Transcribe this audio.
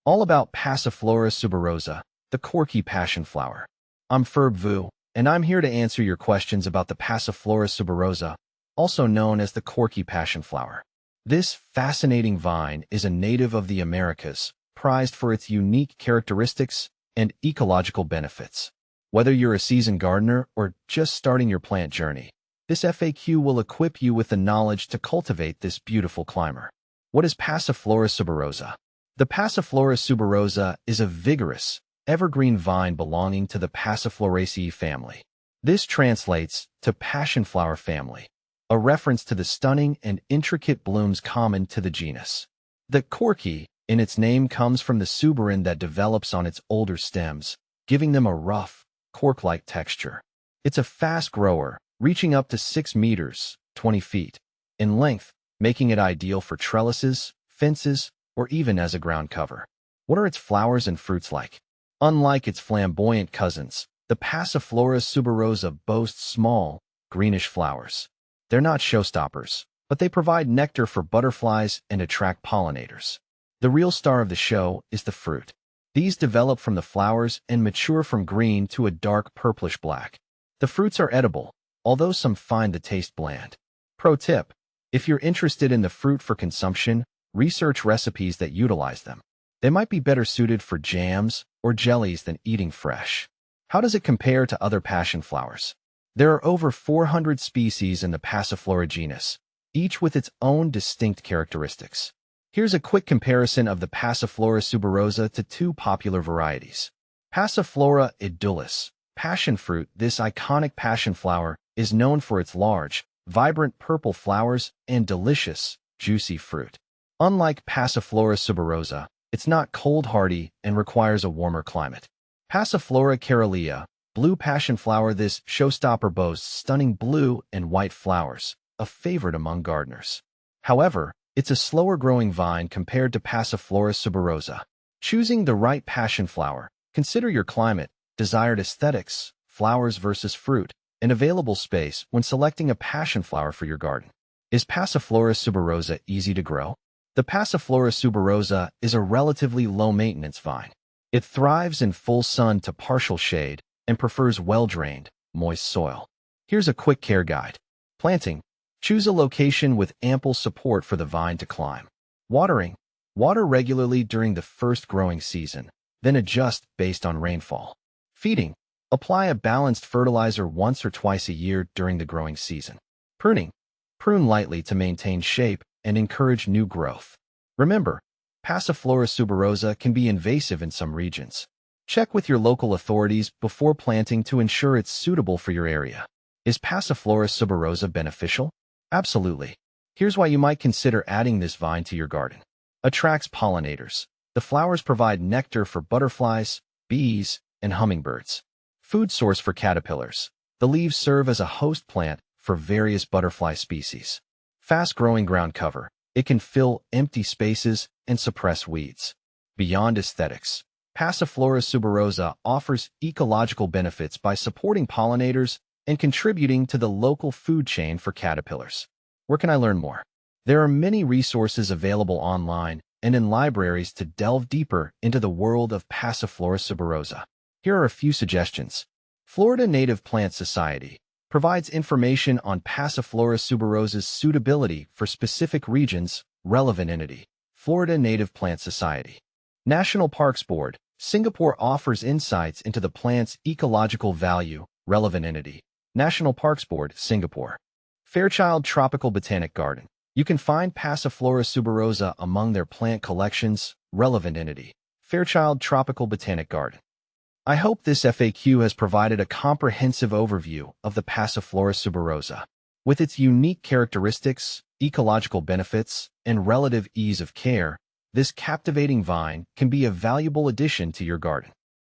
all about Passiflora suberosa, the corky passion flower. I'm Ferb Vu, and I'm here to answer your questions about the Passiflora suberosa, also known as the corky passion flower. This fascinating vine is a native of the Americas, prized for its unique characteristics and ecological benefits. Whether you're a seasoned gardener or just starting your plant journey, this FAQ will equip you with the knowledge to cultivate this beautiful climber. What is Passiflora suberosa? The Passiflora suberosa is a vigorous, evergreen vine belonging to the Passifloraceae family. This translates to passion flower family, a reference to the stunning and intricate blooms common to the genus. The corky, in its name, comes from the suberin that develops on its older stems, giving them a rough, cork-like texture. It's a fast grower, reaching up to 6 meters, 20 feet, in length, making it ideal for trellises, fences, or even as a ground cover. What are its flowers and fruits like? Unlike its flamboyant cousins, the Passiflora suberosa boasts small, greenish flowers. They're not showstoppers, but they provide nectar for butterflies and attract pollinators. The real star of the show is the fruit. These develop from the flowers and mature from green to a dark purplish black. The fruits are edible, although some find the taste bland. Pro tip: if you're interested in the fruit for consumption, research recipes that utilize them. They might be better suited for jams or jellies than eating fresh. How does it compare to other passion flowers? There are over 400 species in the Passiflora genus, each with its own distinct characteristics. Here's a quick comparison of the Passiflora suberosa to two popular varieties. Passiflora edulis, passion fruit. This iconic passion flower is known for its large, vibrant purple flowers and delicious, juicy fruit. Unlike Passiflora suberosa, it's not cold hardy and requires a warmer climate. Passiflora caerulea, blue passion flower. This showstopper boasts stunning blue and white flowers, a favorite among gardeners. However, it's a slower-growing vine compared to Passiflora suberosa. Choosing the right passion flower, consider your climate, desired aesthetics, flowers versus fruit, and available space when selecting a passion flower for your garden. Is Passiflora suberosa easy to grow? The Passiflora suberosa is a relatively low-maintenance vine. It thrives in full sun to partial shade and prefers well-drained, moist soil. Here's a quick care guide. Planting. Choose a location with ample support for the vine to climb. Watering. Water regularly during the first growing season, then adjust based on rainfall. Feeding. Apply a balanced fertilizer once or twice a year during the growing season. Pruning. Prune lightly to maintain shape and encourage new growth. Remember, Passiflora suberosa can be invasive in some regions. Check with your local authorities before planting to ensure it's suitable for your area. Is Passiflora suberosa beneficial? Absolutely. Here's why you might consider adding this vine to your garden. Attracts pollinators. The flowers provide nectar for butterflies, bees, and hummingbirds. Food source for caterpillars. The leaves serve as a host plant for various butterfly species. Fast-growing ground cover. It can fill empty spaces and suppress weeds. Beyond aesthetics, Passiflora suberosa offers ecological benefits by supporting pollinators and contributing to the local food chain for caterpillars. Where can I learn more? There are many resources available online and in libraries to delve deeper into the world of Passiflora suberosa. Here are a few suggestions. Florida Native Plant Society provides information on Passiflora suberosa's suitability for specific regions. Relevant entity: Florida Native Plant Society. National Parks Board, Singapore offers insights into the plant's ecological value. Relevant entity: National Parks Board, Singapore. Fairchild Tropical Botanic Garden. You can find Passiflora suberosa among their plant collections. Relevant entity: Fairchild Tropical Botanic Garden. I hope this FAQ has provided a comprehensive overview of the Passiflora suberosa. With its unique characteristics, ecological benefits, and relative ease of care, this captivating vine can be a valuable addition to your garden.